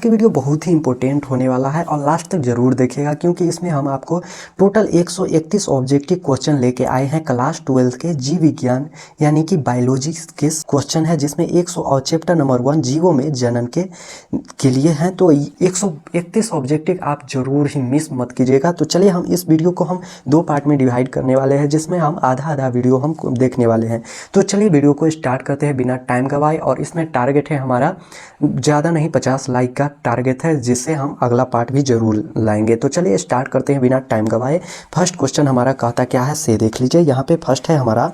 कि वीडियो बहुत ही इंपॉर्टेंट होने वाला है और लास्ट तक जरूर देखिएगा क्योंकि इसमें हम आपको टोटल 131 ऑब्जेक्टिव क्वेश्चन लेके आए हैं क्लास 12 के जीव विज्ञान यानी कि बायोलॉजी के क्वेश्चन है, जिसमें 100 और चैप्टर नंबर 1 जीवों में जनन के लिए हैं। तो 131 ऑब्जेक्टिव आप जरूर ही मिस मत कीजिएगा। तो चलिए हम इस वीडियो को हम 2 पार्ट में डिवाइड करने वाले हैं, जिसमें हम आधा आधा वीडियो हम देखने वाले हैं। तो चलिए वीडियो को स्टार्ट करते हैं बिना टाइम गवाए। और इसमें टारगेट है हमारा ज़्यादा नहीं 50 लाइक का टारगेट है, जिससे हम अगला पार्ट भी जरूर लाएंगे। तो चलिए स्टार्ट करते हैं बिना टाइम गवाए। फर्स्ट क्वेश्चन हमारा कहता क्या है से देख लीजिए। यहाँ पे फर्स्ट है हमारा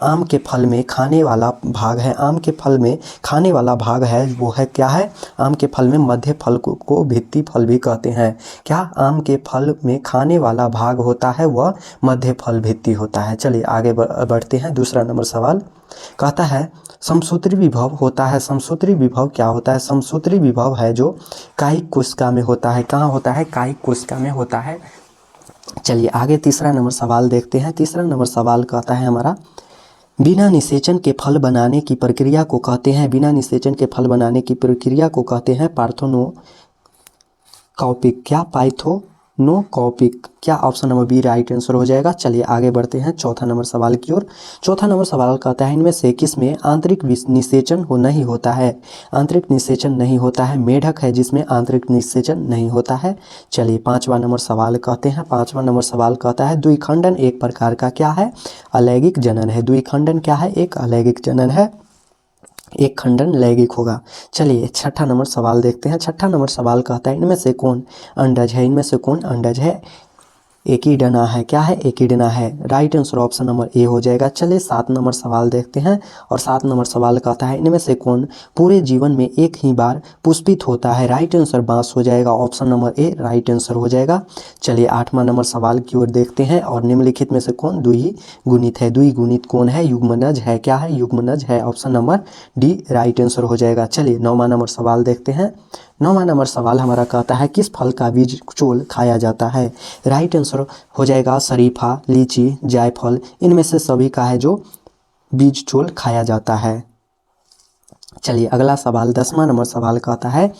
आम के फल में खाने वाला भाग है। आम के फल में खाने वाला भाग है वो है क्या है? आम के फल में मध्य फल को भित्ति फल भी कहते हैं। क्या आम के फल में खाने वाला भाग होता है वह मध्य फल भित्ति होता है। चलिए आगे बढ़ते हैं। दूसरा नंबर सवाल कहता है समसूत्री विभव होता है। समसूत्री विभव क्या होता है? समसूत्री विभव है जो कायिक कोशिका में होता है। कहाँ होता है? कायिक कोशिका में होता है। चलिए आगे तीसरा नंबर सवाल देखते हैं। तीसरा नंबर सवाल कहता है हमारा बिना निषेचन के फल बनाने की प्रक्रिया को कहते हैं। बिना निषेचन के फल बनाने की प्रक्रिया को कहते हैं पार्थेनोकॉपिक। क्या? पाइथोनोकॉपिक। क्या? Option number B right answer हो जाएगा। चलिए आगे बढ़ते हैं चौथा नंबर सवाल की ओर। चौथा नंबर सवाल कहता है इनमें से किस में आंतरिक निषेचन नहीं होता है? आंतरिक निषेचन नहीं होता है। मेढक है जिसमें आंतरिक निषेचन नहीं होता है। चलिए पांचवा नंबर सवाल कहते हैं। पांचवा नंबर सवाल कहता है द्विखंडन एक प्रकार का क्या है? अलैंगिक जनन है। द्विखंडन क्या है? एक अलैंगिक जनन है। एक खंडन लैंगिक होगा। चलिए छठा नंबर सवाल देखते हैं। छठा नंबर सवाल कहता है इनमें से कौन अंडज है? इनमें से कौन अंडज है? एकीडना है। क्या है? एकीडना है। Right answer option number A हो जाएगा। चलिए 7 नंबर सवाल देखते हैं। और 7 नंबर सवाल कहता है इनमें से कौन पूरे जीवन में एक ही बार पुष्पित होता है? राइट आंसर बांस हो जाएगा। Option number A right answer हो जाएगा। चलिए 8वां नंबर सवाल की ओर देखते हैं। और निम्नलिखित में से कौन द्विगुणित है? द्विगुणित कौन है? युग्मनज है। क्या है? युग्मनज है। Option number D right answer हो जाएगा। चलिए 9वां नंबर सवाल देखते हैं। 9वां नंबर सवाल हमारा कहता है किस फल का बीज चोल खाया जाता है? राइट आंसर हो जाएगा शरीफा, लीची, जायफल। इनमें से सभी का है जो बीज चोल खाया जाता है। चलिए अगला सवाल 10वां नंबर सवाल कहता है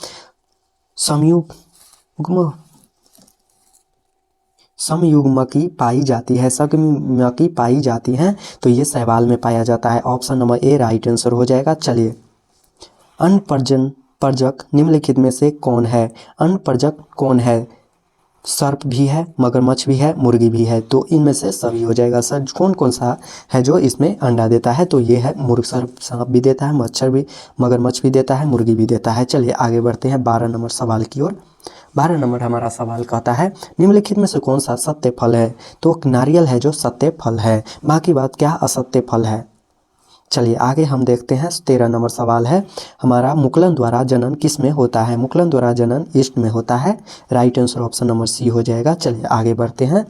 समयुग्मकी पाई जाती है। समयुग्मकी पाई जाती है तो ये शैवाल में पाया जाता है। Option number A right answer हो जाएगा। चलिए अनप्रजक निम्नलिखित में से कौन है? अनप्रजक कौन है? सर्प भी है, मगरमच्छ भी है, मुर्गी भी है। तो इनमें से सभी हो जाएगा। सर कौन कौन सा है जो इसमें अंडा देता है? तो ये है सांप भी देता है, मच्छर भी, मगरमच्छ भी देता है, मुर्गी भी देता है। चलिए आगे बढ़ते हैं 12 नंबर सवाल की ओर। 12 नंबर हमारा सवाल कहता है निम्नलिखित में से कौन सा सत्य फल है? तो नारियल है जो सत्य फल है। बाकी बात क्या असत्य फल है। चलिए आगे हम देखते हैं। 13 नंबर सवाल है हमारा मुकुलन द्वारा जनन किस में होता है? मुकुलन द्वारा जनन ईस्ट में होता है। Right answer option number C हो जाएगा। चलिए आगे बढ़ते हैं।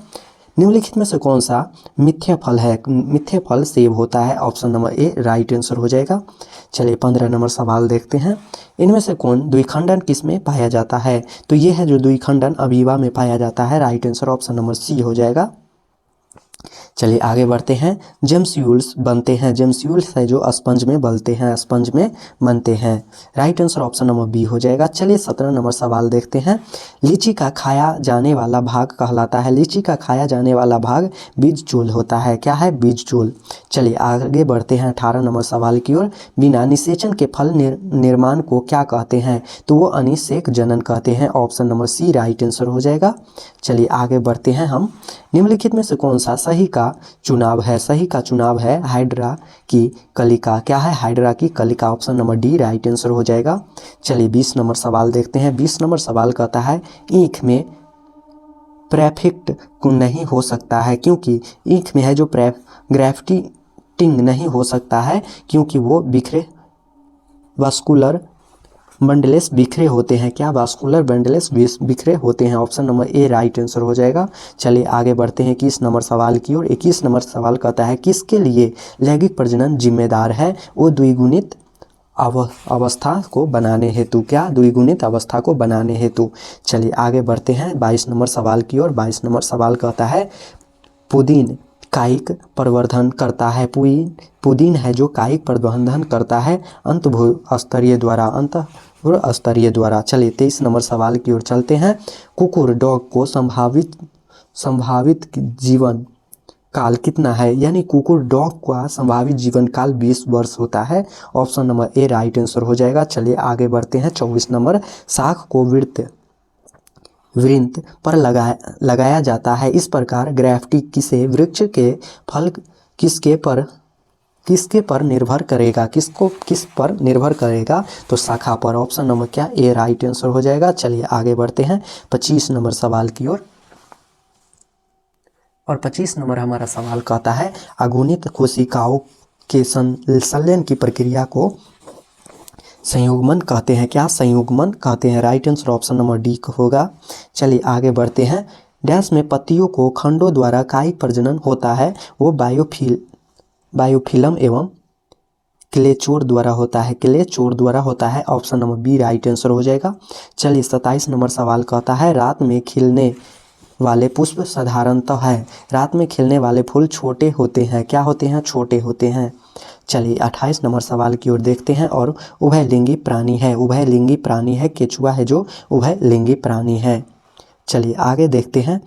निम्नलिखित में से कौन सा मिथ्या फल है? मिथ्या फल सेब होता है। Option number A right answer हो जाएगा। चलिए 15 नंबर सवाल देखते हैं। इनमें से कौन द्विखंडन किस में पाया जाता है? तो ये है जो द्विखंडन अमीबा में पाया जाता है। Right answer option number C हो जाएगा। चलिए आगे बढ़ते हैं। जेम्स्यूल्स बनते हैं। जेम्स्यूल्स है जो स्पंज में बनते हैं, स्पंज में बनते हैं। Right answer option number B हो जाएगा। चलिए 17 नंबर सवाल देखते हैं। लीची का खाया जाने वाला भाग कहलाता है। लीची का खाया जाने वाला भाग बीज चूल होता है। क्या है? बीज चूल। चलिए आगे बढ़ते हैं 18 नंबर सवाल की ओर। बिना निषेचन के फल निर्माण को क्या कहते हैं? तो वो अनिषेक जनन कहते हैं। Option number C right answer हो जाएगा। चलिए आगे बढ़ते हैं हम। निम्नलिखित में से कौन सा सही का चुनाव है? सही का चुनाव है हाइड्रा की कलिका। क्या है? हाइड्रा की कलिका। Option number D right answer हो जाएगा। चलिए 20 नंबर सवाल देखते हैं। 20 नंबर सवाल कहता है ईंख में प्रेफिक्ट नहीं हो सकता है क्योंकि ईंख में है जो ग्राफ्टिंग नहीं हो सकता है क्योंकि वो वास्कुलर बंडलेस बिखरे होते हैं। क्या? वास्कुलर बंडलेस बिखरे होते हैं। Option number A right answer हो जाएगा। चलिए आगे बढ़ते हैं 21 नंबर सवाल की ओर। 21 नंबर सवाल कहता है किसके लिए लैंगिक प्रजनन जिम्मेदार है? वो द्विगुणित अवस्था को बनाने हेतु। क्या? द्विगुणित अवस्था को बनाने हेतु। चलिए आगे बढ़ते हैं 22 नंबर सवाल की ओर। 22 नंबर सवाल कहता है पुदीन कायिक प्रवर्धन करता है। पुदीन है जो कायिक प्रवर्धन करता है अंतःभूस्तरीय द्वारा। और स्तरीय द्वारा। चलिए 23 नंबर सवाल की ओर चलते हैं। कुकुर डॉग को संभावित जीवन काल कितना है? यानी कुकुर डॉग का संभावित जीवन काल 20 वर्ष होता है। Option number A right answer हो जाएगा। चलिए आगे बढ़ते हैं। 24 नंबर, शाख को वृंत पर लगाया जाता है, इस प्रकार ग्रेफ्टी किसे वृक्ष के फल किसके पर निर्भर करेगा? किस पर निर्भर करेगा? तो शाखा पर। ऑप्शन नंबर क्या? ए राइट आंसर हो जाएगा। चलिए आगे बढ़ते हैं 25 नंबर सवाल की ओर। और 25 नंबर हमारा सवाल कहता है अगुणित कोशिकाओं के संलयन की प्रक्रिया को संयुग्मन कहते हैं। क्या? संयुग्मन कहते हैं। Right answer option number D होगा। चलिए आगे बढ़ते हैं। डैश में पत्तियों को खंडों द्वारा कायिक प्रजनन होता है, वो बायोफिल्म एवं क्लेचोर द्वारा होता है। क्लेचोर द्वारा होता है। Option number B right answer हो जाएगा। चलिए 27 नंबर सवाल कहता है रात में खिलने वाले पुष्प साधारणतः है। रात में खिलने वाले फूल छोटे होते हैं। क्या होते हैं? छोटे होते हैं। चलिए 28 नंबर सवाल की ओर देखते हैं। और उभयलिंगी प्राणी है। उभयलिंगी प्राणी है। केचुआ है जो उभयलिंगी प्राणी है। चलिए आगे देखते हैं।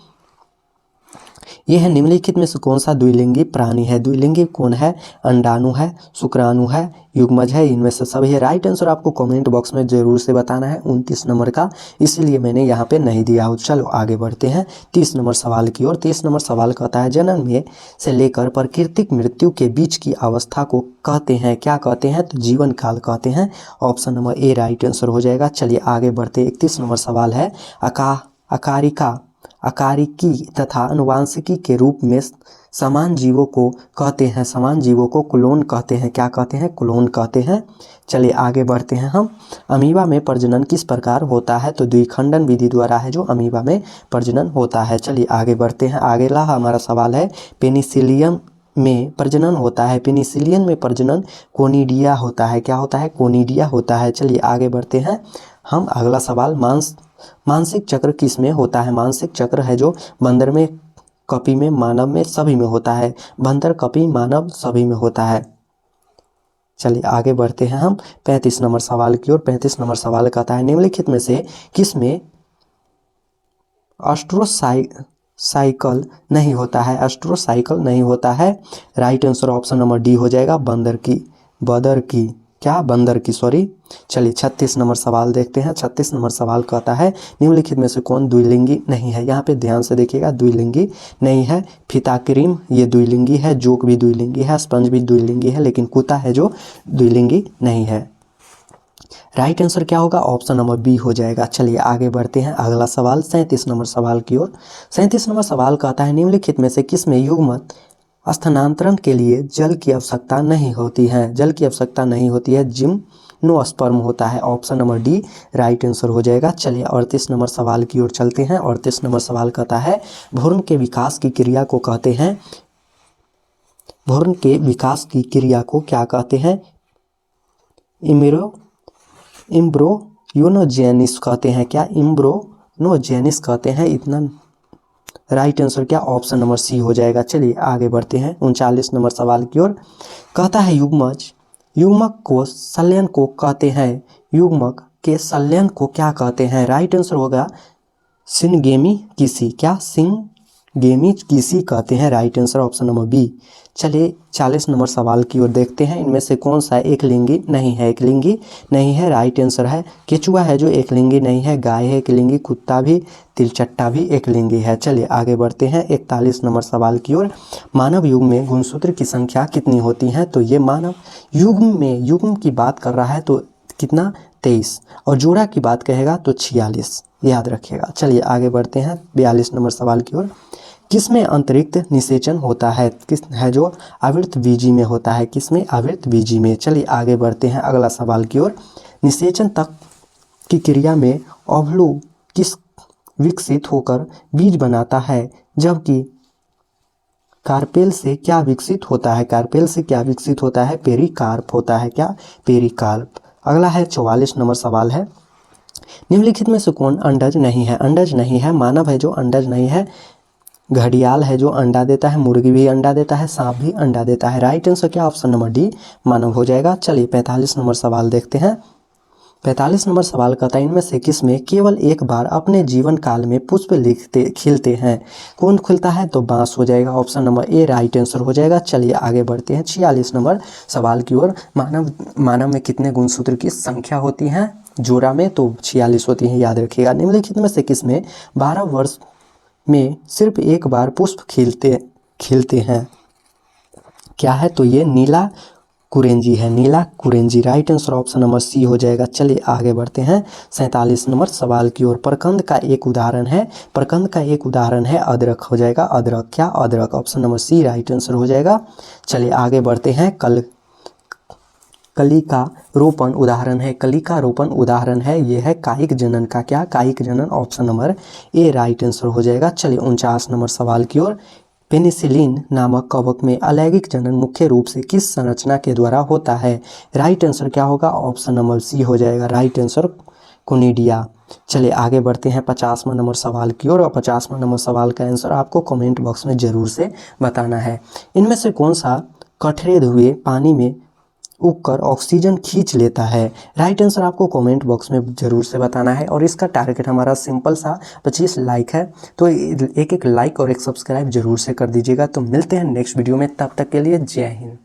यह निम्नलिखित में से कौन सा द्विलिंगी प्राणी है? द्विलिंगी कौन है? अंडाणु है, शुक्राणु है, युग्मज है, इनमें से सभी है। राइट आंसर आपको कमेंट बॉक्स में जरूर से बताना है 29 नंबर का, इसीलिए मैंने यहाँ पे नहीं दिया हो। चलो आगे बढ़ते हैं 30 नंबर सवाल की ओर। 30 नंबर सवाल कहता है जन्म में से लेकर प्राकृतिक मृत्यु के बीच की अवस्था को कहते हैं। क्या कहते हैं? तो जीवन काल कहते हैं। Option number A right answer हो जाएगा। चलिए आगे बढ़ते 31 नंबर सवाल है अकारिकी तथा अनुवांशिकी के रूप में समान जीवों को कहते हैं। समान जीवों को क्लोन कहते हैं। क्या कहते हैं? क्लोन कहते हैं। चलिए आगे बढ़ते हैं हम। अमीबा में प्रजनन किस प्रकार होता है? तो द्विखंडन विधि द्वारा है जो अमीबा में प्रजनन होता है। चलिए आगे बढ़ते हैं। अगला हमारा सवाल है पेनिसिलियम में प्रजनन होता है। पेनिसिलियन में प्रजनन कोनिडिया होता है। क्या होता है? कोनिडिया होता है। चलिए आगे बढ़ते हैं हम। अगला सवाल मानसिक चक्र किस में होता है? मानसिक चक्र है जो बंदर में, कपि में, मानव में, सभी में होता है। बंदर, कपि, मानव सभी में होता है। चलिए आगे बढ़ते हैं हम 35 नंबर सवाल की ओर। 35 नंबर सवाल कहता है निम्नलिखित में से किस में साइकिल नहीं होता है? एस्ट्रोसाइकल नहीं होता है। Right answer option number D हो जाएगा। बंदर की सॉरी। चलिए 36 नंबर सवाल देखते हैं। 36 नंबर सवाल कहता है निम्नलिखित में से कौन द्विलिंगी नहीं है? यहाँ पे ध्यान से देखिएगा, द्विलिंगी नहीं है। फिताक्रीम ये द्विलिंगी है, जोक भी द्विलिंगी है, स्पंज भी द्विलिंगी है, लेकिन कुत्ता है जो द्विलिंगी नहीं है। राइट आंसर क्या होगा? ऑप्शन नंबर बी हो जाएगा। चलिए आगे बढ़ते हैं। अगला सवाल 37 नंबर सवाल की ओर। 37 नंबर सवाल कहता है निम्नलिखित में से किसमें युग्मक स्थानांतरण के लिए जल की आवश्यकता नहीं होती है? जल की आवश्यकता नहीं होती है। जिम्नोस्पर्म होता है। Option number D right answer हो जाएगा। चलिए 38 नंबर सवाल की ओर चलते हैं। 38 नंबर सवाल कहता है भ्रूण के विकास की क्रिया को कहते हैं। भ्रूण के विकास की क्रिया को क्या कहते हैं? इम्ब्रोयोनोजेनिस कहते हैं। क्या? इम्ब्रोयोनोजेनिस कहते हैं। इतना राइट आंसर क्या? ऑप्शन नंबर सी हो जाएगा। चलिए आगे बढ़ते हैं 39 नंबर सवाल की ओर। कहता है युग्मक को संलयन को कहते हैं। युग्मक के संलयन को क्या कहते हैं? राइट आंसर होगा सिनगेमी किसी। क्या? सिनगेमी किसी कहते हैं। Right answer option number B. चलिए 40 नंबर सवाल की ओर देखते हैं। इनमें से कौन सा एकलिंगी नहीं है? एकलिंगी नहीं है। राइट आंसर है केचुआ है जो एकलिंगी नहीं है, गाय है एकलिंगी, कुत्ता भी, तिलचट्टा भी एकलिंगी है। चलिए आगे बढ़ते हैं 41 नंबर सवाल की ओर। मानव युग में गुणसूत्र की संख्या कितनी होती है? तो ये मानव युग्म की बात कर रहा है तो कितना? 23। और जोड़ा की बात कहेगा तो 46, याद रखिएगा। चलिए आगे बढ़ते हैं 42 नंबर सवाल की ओर। किसमें अतिरिक्त निषेचन होता है? किस है जो आवृत बीजी में होता है? किसमें? आवृत बीजी में। चलिए आगे बढ़ते हैं अगला सवाल की ओर। निषेचन तक की क्रिया में ओवलू किस विकसित होकर बीज बनाता है, जबकि कार्पेल से क्या विकसित होता है? कार्पेल से क्या विकसित होता है? पेरिकार्प होता है। क्या? पेरिकार्प। अगला है 44 नंबर सवाल है निम्नलिखित में से कौन अंडज नहीं है? अंडज नहीं है। मानव है जो अंडज नहीं है। घड़ियाल है जो अंडा देता है, मुर्गी भी अंडा देता है, सांप भी अंडा देता है। राइट आंसर क्या? ऑप्शन नंबर डी मानव हो जाएगा। चलिए 45 नंबर सवाल देखते हैं। 45 नंबर सवाल कहता है इनमें से किसमें केवल एक बार अपने जीवन काल में पुष्प खिलते हैं? कौन खिलता है? तो बांस हो जाएगा। Option number A right answer हो जाएगा। चलिए आगे बढ़ते हैं 46 नंबर सवाल की ओर। मानव में कितने गुणसूत्र की संख्या होती है जोड़ा में? तो 46 होती है, याद रखिएगा। निम्नलिखित में से किसमें 12 वर्ष में सिर्फ एक बार पुष्प खिलते हैं? क्या है? तो ये नीला कुरेंजी है, नीला कुरेंजी। Right answer option number C हो जाएगा। चलिए आगे बढ़ते हैं 47 नंबर सवाल की ओर। प्रकंद का एक उदाहरण है, प्रकंद का एक उदाहरण है अदरक हो जाएगा। अदरक, क्या? अदरक। Option number C right answer हो जाएगा। चलिए आगे बढ़ते हैं। कली का रोपण उदाहरण है, कली का रोपण उदाहरण है, ये है कायिक जनन का। क्या? कायिक जनन। Option number A right answer हो जाएगा। चलिए 49 नंबर सवाल की ओर। पेनिसिलिन नामक कवक में अलैंगिक जनन मुख्य रूप से किस संरचना के द्वारा होता है? राइट आंसर क्या होगा? ऑप्शन नंबर सी हो जाएगा। Right answer conidia. चलिए आगे बढ़ते हैं 50वां नंबर सवाल की ओर। और 50वां नंबर सवाल का आंसर आपको कमेंट बॉक्स में ज़रूर से बताना है। इनमें से कौन सा कठरे हुए पानी में उगकर ऑक्सीजन खींच लेता है? राइट आंसर आपको कमेंट बॉक्स में ज़रूर से बताना है। और इसका टारगेट हमारा सिंपल सा 25 लाइक है, तो एक एक लाइक और एक सब्सक्राइब जरूर से कर दीजिएगा। तो मिलते हैं नेक्स्ट वीडियो में, तब तक के लिए जय हिंद।